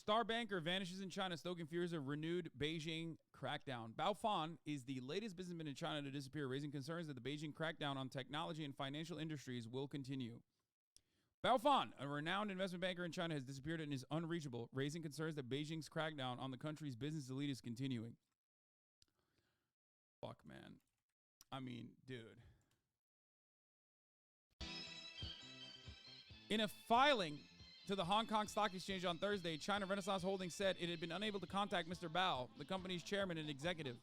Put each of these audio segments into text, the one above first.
Star banker vanishes in China, stoking fears of renewed Beijing crackdown. Bao Fan is the latest businessman in China to disappear, raising concerns that the Beijing crackdown on technology and financial industries will continue. Bao Fan, a renowned investment banker in China, has disappeared and is unreachable, raising concerns that Beijing's crackdown on the country's business elite is continuing. Fuck, man. I mean, dude. In a filing to the Hong Kong Stock Exchange on Thursday, China Renaissance Holdings said it had been unable to contact Mr. Bao, the company's chairman and executive.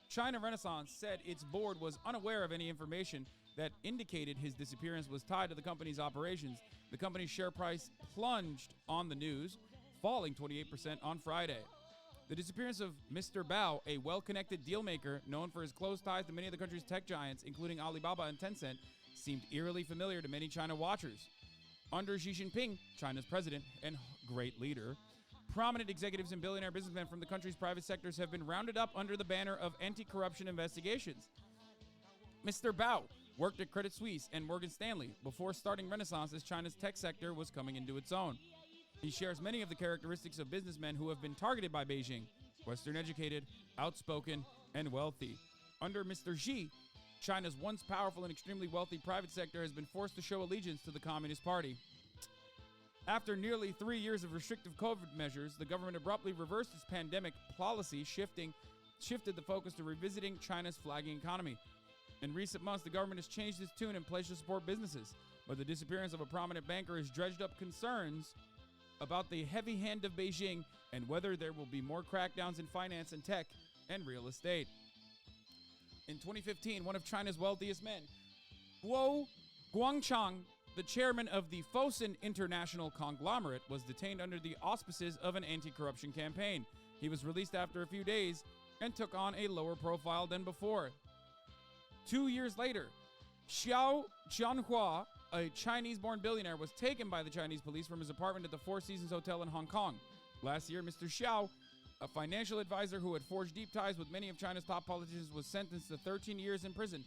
China Renaissance said its board was unaware of any information that indicated his disappearance was tied to the company's operations. The company's share price plunged on the news, falling 28% on Friday. The disappearance of Mr. Bao, a well-connected dealmaker known for his close ties to many of the country's tech giants, including Alibaba and Tencent, seemed eerily familiar to many China watchers. Under Xi Jinping, China's president and great leader, prominent executives and billionaire businessmen from the country's private sectors have been rounded up under the banner of anti-corruption investigations. Mr. Bao worked at Credit Suisse and Morgan Stanley before starting Renaissance as China's tech sector was coming into its own. He shares many of the characteristics of businessmen who have been targeted by Beijing: Western educated, outspoken, and wealthy. Under Mr. Xi, China's once powerful and extremely wealthy private sector has been forced to show allegiance to the Communist Party. After nearly 3 years of restrictive COVID measures, the government abruptly reversed its pandemic policy, shifted the focus to revisiting China's flagging economy. In recent months, the government has changed its tune and pledged to support businesses, but the disappearance of a prominent banker has dredged up concerns about the heavy hand of Beijing and whether there will be more crackdowns in finance and tech and real estate. In 2015, one of China's wealthiest men, Guo Guangchang, the chairman of the Fosun International conglomerate, was detained under the auspices of an anti-corruption campaign. He was released after a few days and took on a lower profile than before. 2 years later, Xiao Jianhua, a Chinese-born billionaire, was taken by the Chinese police from his apartment at the Four Seasons Hotel in Hong Kong. Last year, Mr. Xiao, a financial advisor who had forged deep ties with many of China's top politicians, was sentenced to 13 years in prison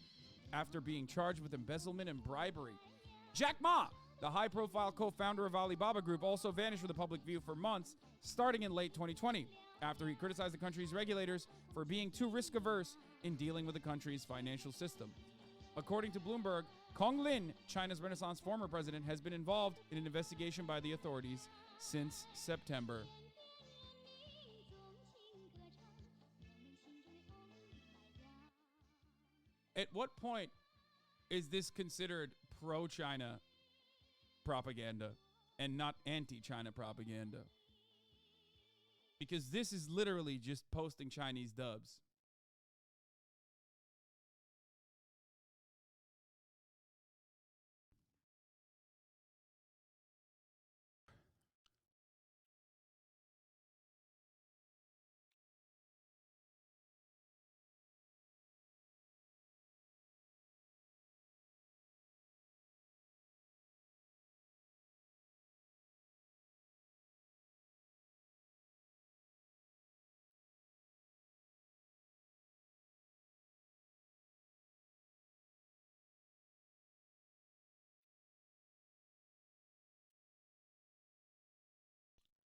after being charged with embezzlement and bribery. Jack Ma, the high-profile co-founder of Alibaba Group, also vanished from the public view for months, starting in late 2020, after he criticized the country's regulators for being too risk-averse in dealing with the country's financial system. According to Bloomberg, Kong Lin, China's Renaissance former president, has been involved in an investigation by the authorities since September. At what point is this considered pro-China propaganda and not anti-China propaganda? Because this is literally just posting Chinese dubs.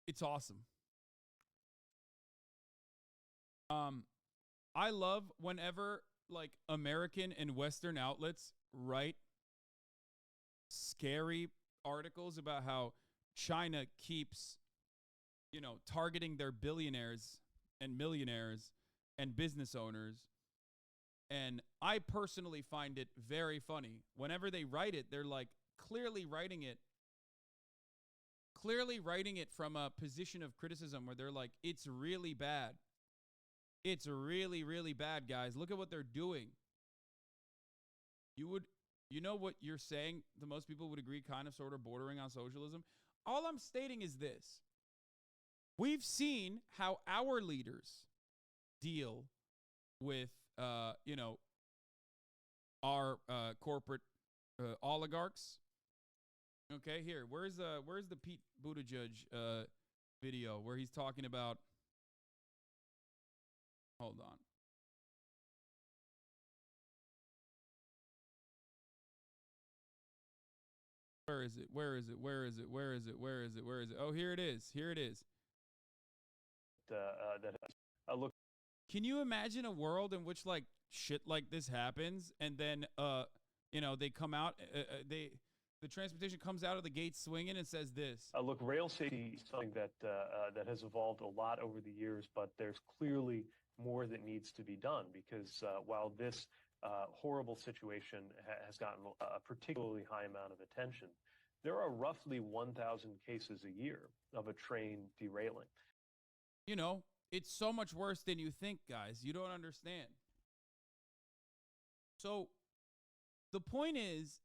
It's awesome. I love whenever like American and Western outlets write scary articles about how China keeps, targeting their billionaires and millionaires and business owners. And I personally find it very funny. Whenever they write it, they're like clearly writing it from a position of criticism where they're like, it's really bad. It's really, really bad, guys. Look at what they're doing. You know what you're saying, the most people would agree, kind of sort of bordering on socialism? All I'm stating is this. We've seen how our leaders deal with, our corporate oligarchs. Okay, here. Where's the Pete Buttigieg video where he's talking about? Hold on. Where is it? Oh, here it is. look. Can you imagine a world in which like shit like this happens, and then they come out, the transportation comes out of the gate swinging and says this. Look, rail safety is something that has evolved a lot over the years, but there's clearly more that needs to be done because while this horrible situation has gotten a particularly high amount of attention, there are roughly 1,000 cases a year of a train derailing. You know, it's so much worse than you think, guys. You don't understand. So the point is,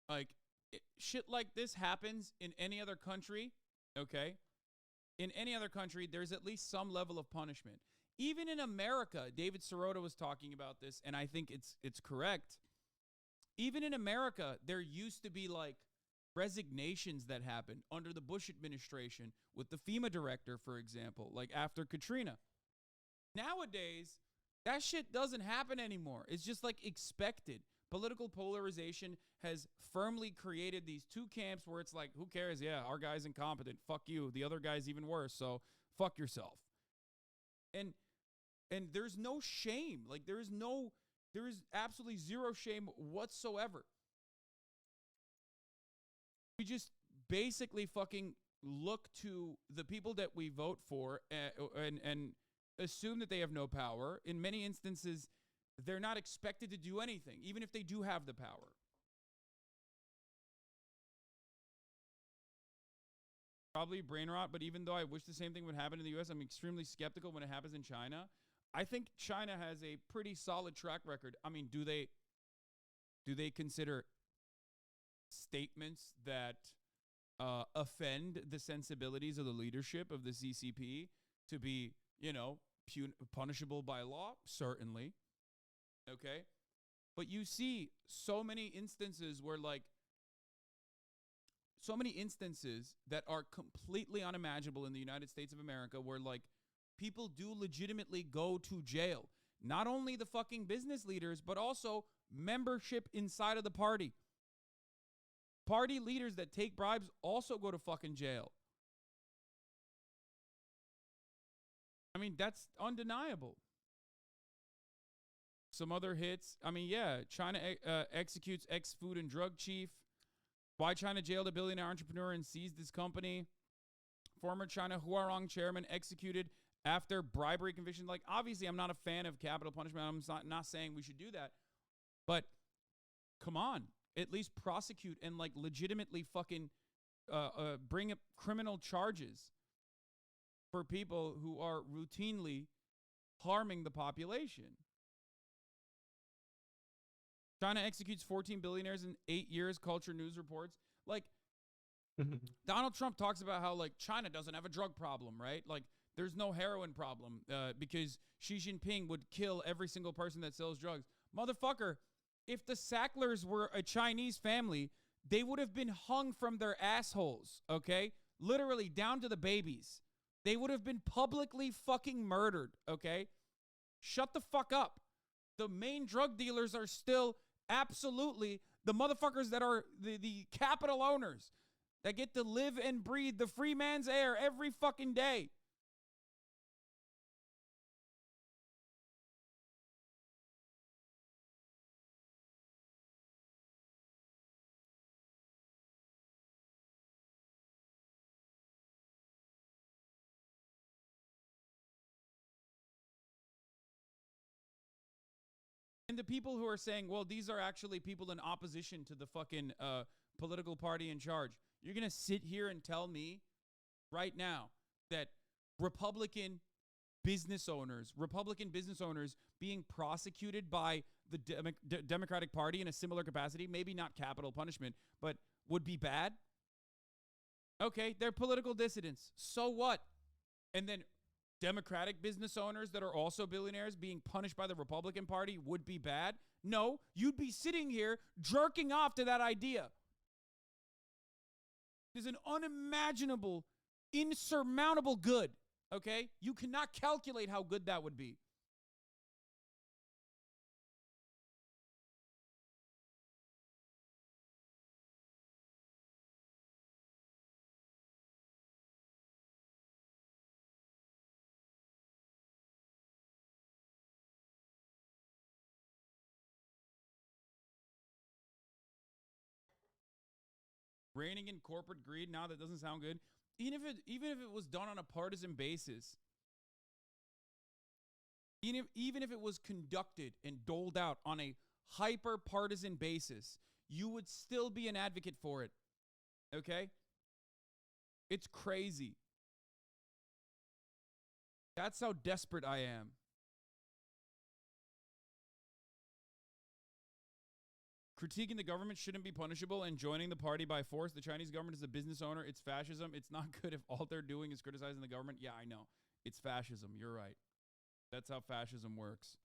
like, shit like this happens in any other country, okay? In any other country, there's at least some level of punishment. Even in America, David Sirota was talking about this, and I think it's correct. Even in America, there used to be like resignations that happened under the Bush administration with the FEMA director, for example, like after Katrina. Nowadays, that shit doesn't happen anymore. It's just like expected. Political polarization has firmly created these two camps where it's like, who cares? Yeah, our guy's incompetent. Fuck you. The other guy's even worse. So fuck yourself. And there's no shame. Like there is absolutely zero shame whatsoever. We just basically fucking look to the people that we vote for and assume that they have no power. In many instances, they're not expected to do anything, even if they do have the power. Probably brain rot, but even though I wish the same thing would happen in the US, I'm extremely skeptical when it happens in China. I think China has a pretty solid track record. I mean, do they consider statements that offend the sensibilities of the leadership of the CCP to be, punishable by law? Certainly. Okay? But you see so many instances where, that are completely unimaginable in the United States of America where, people do legitimately go to jail. Not only the fucking business leaders, but also membership inside of the party. Party leaders that take bribes also go to fucking jail. I mean, that's undeniable. Some other hits. I mean, yeah, China executes ex-food and drug chief. Why China jailed a billionaire entrepreneur and seized his company. Former China Huarong chairman executed after bribery conviction. Like, obviously, I'm not a fan of capital punishment. I'm not saying we should do that. But, come on. At least prosecute and, legitimately fucking bring up criminal charges for people who are routinely harming the population. China executes 14 billionaires in 8 years, Culture News reports. Donald Trump talks about how, China doesn't have a drug problem, right? There's no heroin problem because Xi Jinping would kill every single person that sells drugs. Motherfucker, if the Sacklers were a Chinese family, they would have been hung from their assholes, okay? Literally down to the babies. They would have been publicly fucking murdered, okay? Shut the fuck up. The main drug dealers are still absolutely the motherfuckers that are the capital owners that get to live and breathe the free man's air every fucking day. And the people who are saying, well, these are actually people in opposition to the fucking political party in charge. You're going to sit here and tell me right now that Republican business owners being prosecuted by the Democratic Party in a similar capacity, maybe not capital punishment, but would be bad? Okay, they're political dissidents. So what? And then Democratic business owners that are also billionaires being punished by the Republican Party would be bad? No, you'd be sitting here jerking off to that idea. There's an unimaginable, insurmountable good, okay? You cannot calculate how good that would be. Reining in corporate greed. Now that doesn't sound good. Even if it was done on a partisan basis, even if it was conducted and doled out on a hyper partisan basis, you would still be an advocate for it. Okay? It's crazy. That's how desperate I am. Critiquing the government shouldn't be punishable, and joining the party by force. The Chinese government is a business owner. It's fascism. It's not good if all they're doing is criticizing the government. Yeah, I know. It's fascism. You're right. That's how fascism works.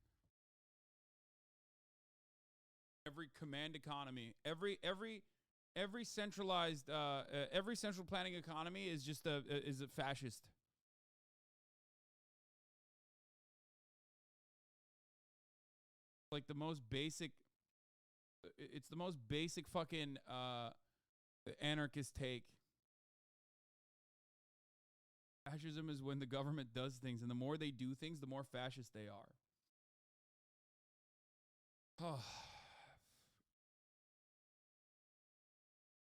Every command economy, every centralized, every central planning economy is just a fascist. Like the most basic. It's the most basic fucking anarchist take. Fascism is when the government does things, and the more they do things, the more fascist they are. Oh.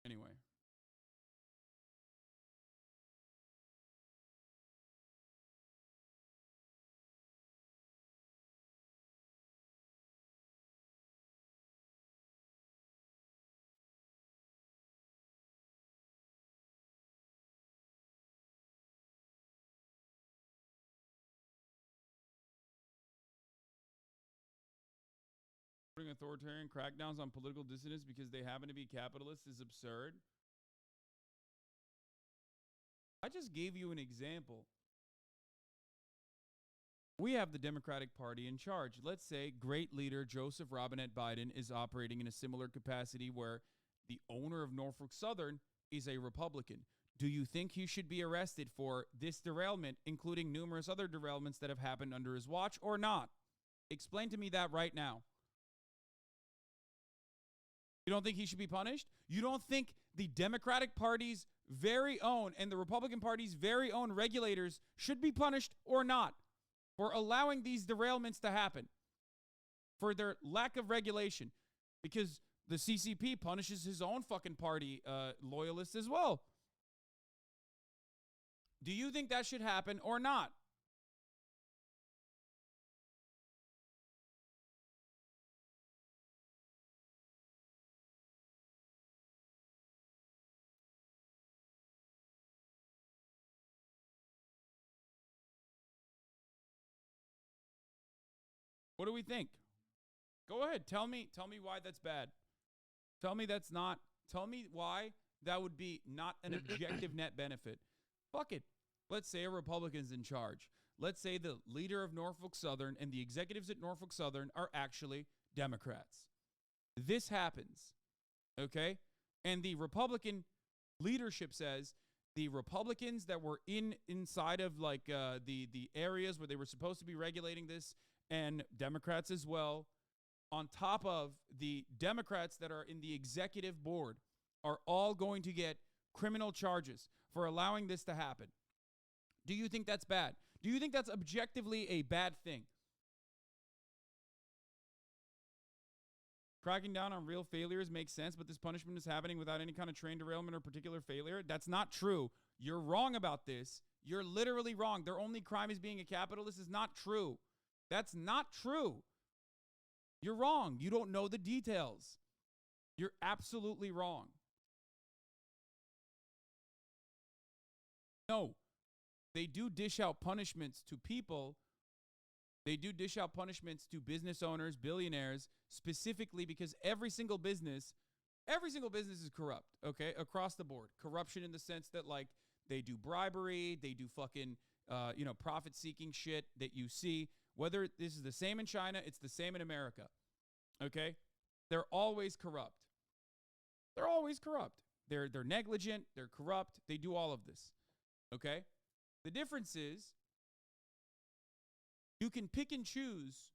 Anyway. Authoritarian crackdowns on political dissidents because they happen to be capitalists is absurd. I just gave you an example. We have the Democratic Party in charge. Let's say great leader Joseph Robinette Biden is operating in a similar capacity where the owner of Norfolk Southern is a Republican. Do you think he should be arrested for this derailment, including numerous other derailments that have happened under his watch, or not? Explain to me that right now. You don't think he should be punished? You don't think the Democratic Party's very own and the Republican Party's very own regulators should be punished or not for allowing these derailments to happen, for their lack of regulation? Because the CCP punishes his own fucking party loyalists as well. Do you think that should happen or not? What do we think? Go ahead. Tell me why that's bad. Tell me that's not. Tell me why that would be not an objective net benefit. Fuck it. Let's say a Republican's in charge. Let's say the leader of Norfolk Southern and the executives at Norfolk Southern are actually Democrats. This happens. Okay? And the Republican leadership says the Republicans that were inside of like the areas where they were supposed to be regulating this, and Democrats as well, on top of the Democrats that are in the executive board, are all going to get criminal charges for allowing this to happen. Do you think that's bad? Do you think that's objectively a bad thing? Cracking down on real failures makes sense, but this punishment is happening without any kind of train derailment or particular failure. That's not true. You're wrong about this. You're literally wrong. Their only crime is being a capitalist is not true. That's not true. You're wrong. You don't know the details. You're absolutely wrong. No, they do dish out punishments to people. They do dish out punishments to business owners, billionaires, specifically because every single business is corrupt, okay? Across the board. Corruption in the sense that, like, they do bribery, they do fucking, profit-seeking shit that you see. Whether this is the same in China, it's the same in America, okay? They're always corrupt. They're always corrupt. They're negligent, they're corrupt, they do all of this, okay? The difference is you can pick and choose,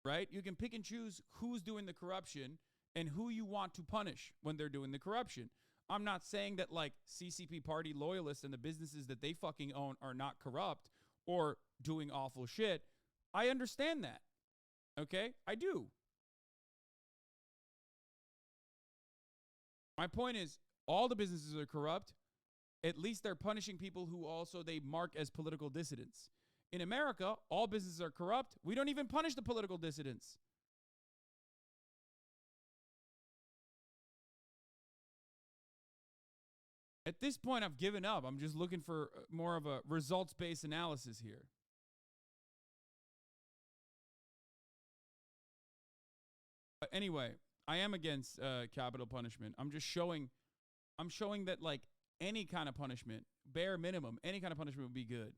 right? You can pick and choose who's doing the corruption and who you want to punish when they're doing the corruption. I'm not saying that, like, CCP party loyalists and the businesses that they fucking own are not corrupt or doing awful shit. I understand that, okay? I do. My point is, all the businesses are corrupt. At least they're punishing people who also they mark as political dissidents. In America, all businesses are corrupt. We don't even punish the political dissidents. At this point, I've given up. I'm just looking for more of a results-based analysis here. But anyway, I am against capital punishment. I'm showing that like any kind of punishment, bare minimum, any kind of punishment would be good.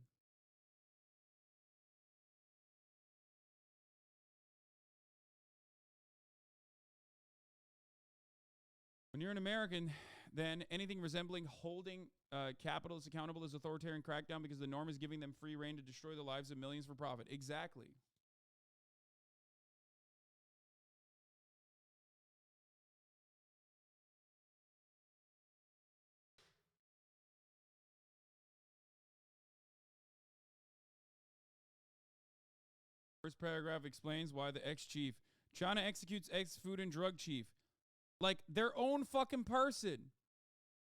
When you're an American, then anything resembling holding capitalists accountable is authoritarian crackdown because the norm is giving them free rein to destroy the lives of millions for profit. Exactly. First paragraph explains why the ex-chief. China executes ex-food and drug chief. Like their own fucking person.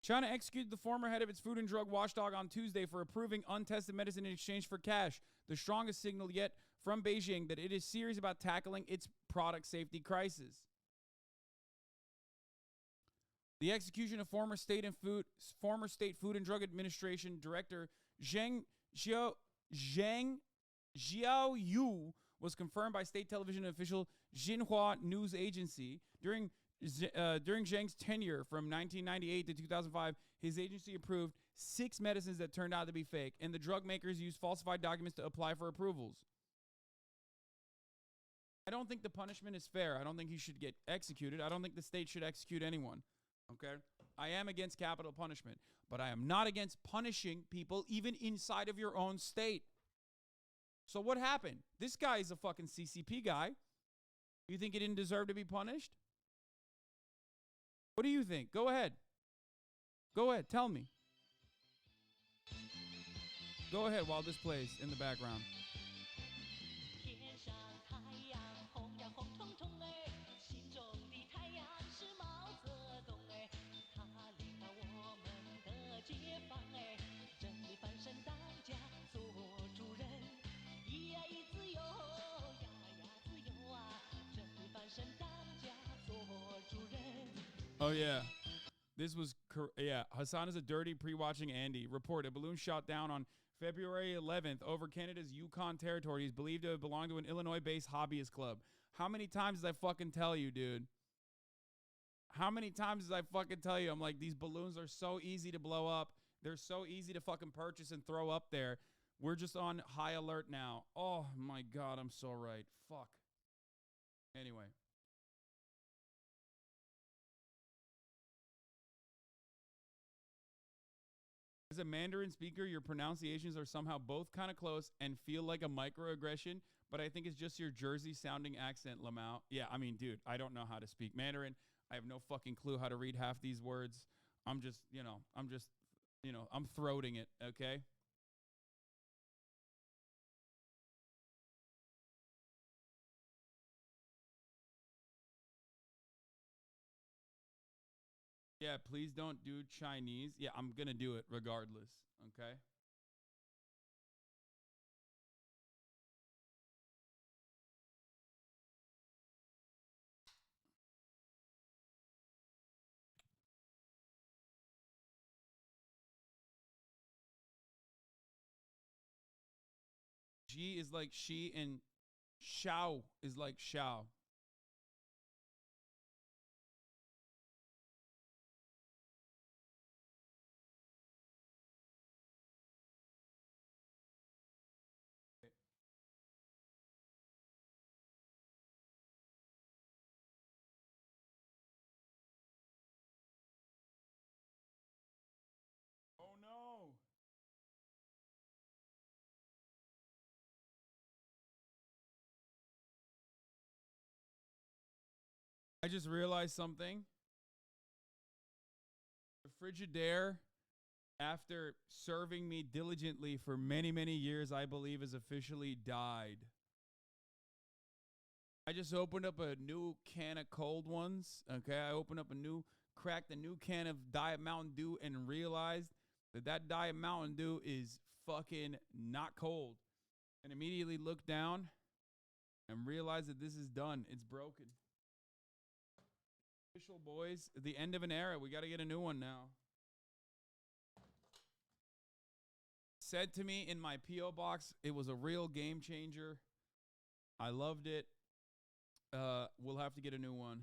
China executed the former head of its food and drug watchdog on Tuesday for approving untested medicine in exchange for cash, the strongest signal yet from Beijing that it is serious about tackling its product safety crisis. The execution of former state food and drug administration director Zheng Xiaoyu was confirmed by state television official Xinhua News Agency. During Zheng's tenure from 1998 to 2005, his agency approved 6 medicines that turned out to be fake, and the drug makers used falsified documents to apply for approvals. I don't think the punishment is fair. I don't think he should get executed. I don't think the state should execute anyone. Okay? I am against capital punishment, but I am not against punishing people even inside of your own state. So what happened? This guy is a fucking CCP guy. You think he didn't deserve to be punished? What do you think? Go ahead. Go ahead. Tell me. Go ahead while this plays in the background. Oh, yeah. This was, Hasan is a dirty pre-watching Andy. Report, a balloon shot down on February 11th over Canada's Yukon territory is believed to have belonged to an Illinois-based hobbyist club. How many times did I fucking tell you, dude? How many times did I fucking tell you? I'm like, these balloons are so easy to blow up. They're so easy to fucking purchase and throw up there. We're just on high alert now. Oh, my God, I'm so right. Fuck. Anyway. As a Mandarin speaker, your pronunciations are somehow both kind of close and feel like a microaggression, but I think it's just your Jersey-sounding accent, Lamau. Yeah, I mean, dude, I don't know how to speak Mandarin. I have no fucking clue how to read half these words. I'm throating it, okay? Yeah, please don't do Chinese. Yeah, I'm going to do it regardless, okay? Xi is like she and Xiao is like Xiao. Oh no. I just realized something. The Frigidaire, after serving me diligently for many, many years, I believe has officially died. I just opened up a new can of cold ones. Okay, I opened up a new cracked a new can of Diet Mountain Dew and realized that Diet Mountain Dew is fucking not cold. And immediately looked down and realized that this is done. It's broken. Official, boys. The end of an era. We got to get a new one now. Said to me in my P.O. box, it was a real game changer. I loved it. We'll have to get a new one.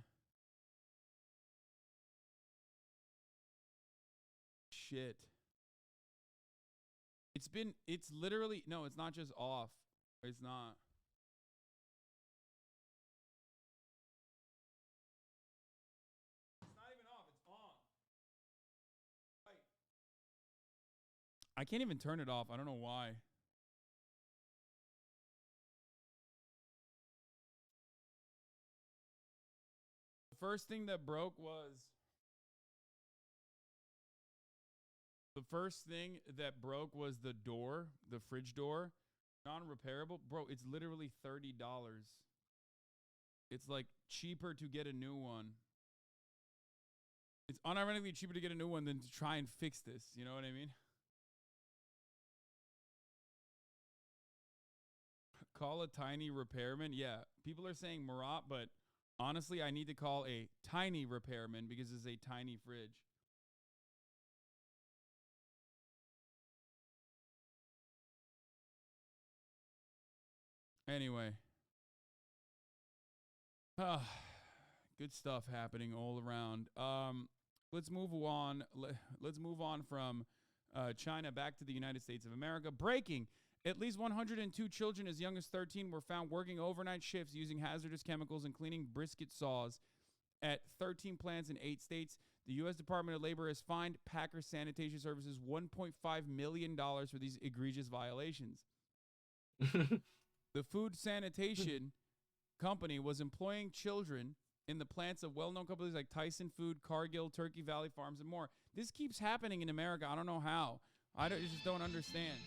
Shit. It's literally, no, it's not just off. It's not. It's not even off. It's on. Right. I can't even turn it off. I don't know why. The first thing that broke was the door, the fridge door. Non-repairable. Bro, it's literally $30. It's like cheaper to get a new one. It's unironically cheaper to get a new one than to try and fix this. You know what I mean? Call a tiny repairman. Yeah, people are saying Marat, but honestly, I need to call a tiny repairman because it's a tiny fridge. Anyway. Good stuff happening all around. Let's move on. Let's move on from China back to the United States of America. Breaking. At least 102 children as young as 13 were found working overnight shifts using hazardous chemicals and cleaning brisket saws at 13 plants in 8 states. The U.S. Department of Labor has fined Packer Sanitation Services $1.5 million for these egregious violations. The food sanitation company was employing children in the plants of well-known companies like Tyson Food, Cargill, Turkey Valley Farms, and more. This keeps happening in America. I don't know how. I just don't understand.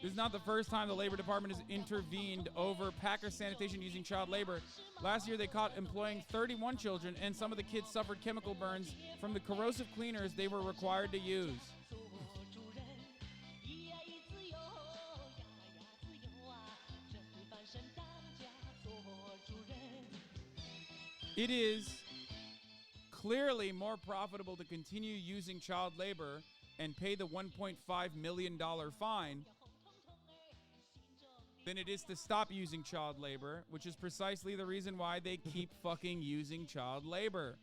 This is not the first time the Labor Department has intervened over Packer Sanitation using child labor. Last year, they caught employing 31 children, and some of the kids suffered chemical burns from the corrosive cleaners they were required to use. It is clearly more profitable to continue using child labor and pay the $1.5 million fine than it is to stop using child labor, which is precisely the reason why they keep fucking using child labor.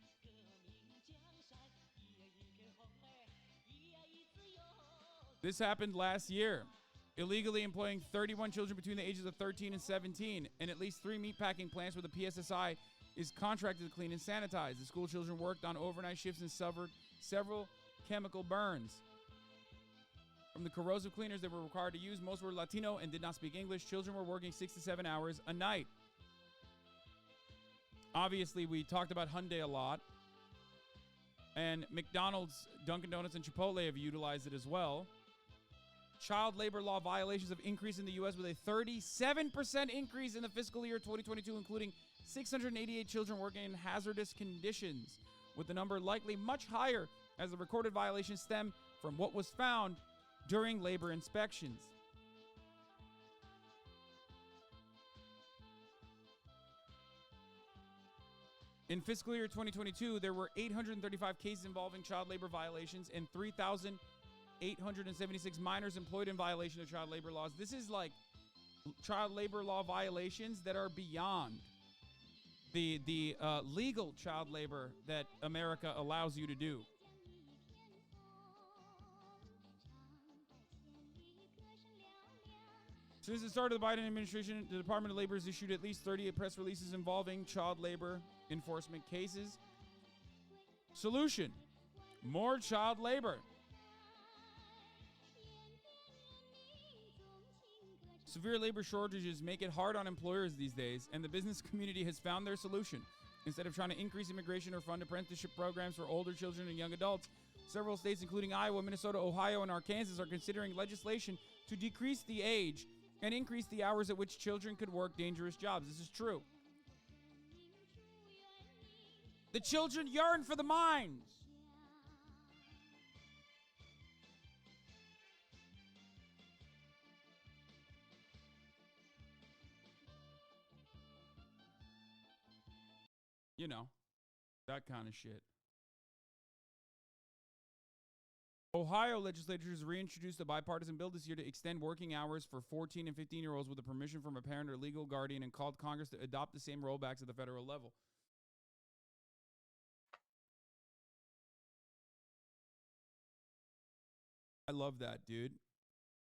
This happened last year. Illegally employing 31 children between the ages of 13 and 17, and at least 3 meatpacking plants where the PSSI is contracted to clean and sanitize. The school children worked on overnight shifts and suffered several chemical burns. From the corrosive cleaners they were required to use, most were Latino and did not speak English. Children were working 6 to 7 hours a night. Obviously, we talked about Hyundai a lot. And McDonald's, Dunkin' Donuts, and Chipotle have utilized it as well. Child labor law violations have increased in the U.S. with a 37% increase in the fiscal year 2022, including 688 children working in hazardous conditions, with the number likely much higher as the recorded violations stem from what was found during labor inspections. In fiscal year 2022, there were 835 cases involving child labor violations and 3,876 minors employed in violation of child labor laws. This is like child labor law violations that are beyond the legal child labor that America allows you to do. Since the start of the Biden administration, the Department of Labor has issued at least 38 press releases involving child labor enforcement cases. Solution: more child labor. Severe labor shortages make it hard on employers these days, and the business community has found their solution. Instead of trying to increase immigration or fund apprenticeship programs for older children and young adults, several states, including Iowa, Minnesota, Ohio, and Arkansas, are considering legislation to decrease the age and increase the hours at which children could work dangerous jobs. This is true. The children yearn for the mines. You know, that kind of shit. Ohio legislature has reintroduced a bipartisan bill this year to extend working hours for 14 and 15-year-olds with the permission from a parent or legal guardian and called Congress to adopt the same rollbacks at the federal level. I love that, dude.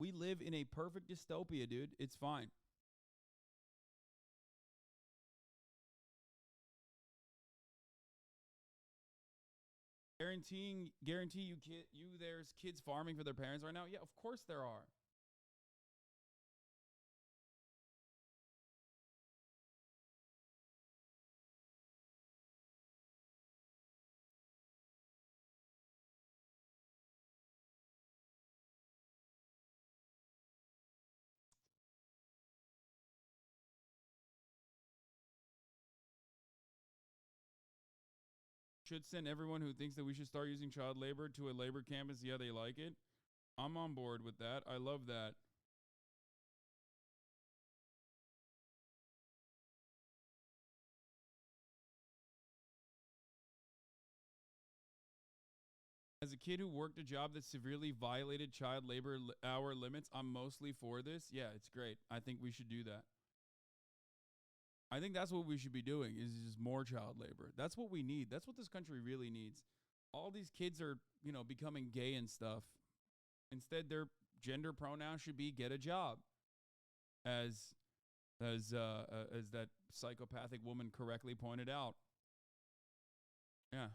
We live in a perfect dystopia, dude. It's fine. Guarantee you there's kids farming for their parents right now? Yeah, of course there are. Should send everyone who thinks that we should start using child labor to a labor camp and see how they like it. I'm on board with that. I love that. As a kid who worked a job that severely violated child labor hour limits, I'm mostly for this. Yeah, it's great. I think we should do that. I think that's what we should be doing is just more child labor. That's what we need. That's what this country really needs. All these kids are, becoming gay and stuff. Instead, their gender pronoun should be get a job. As that psychopathic woman correctly pointed out. Yeah.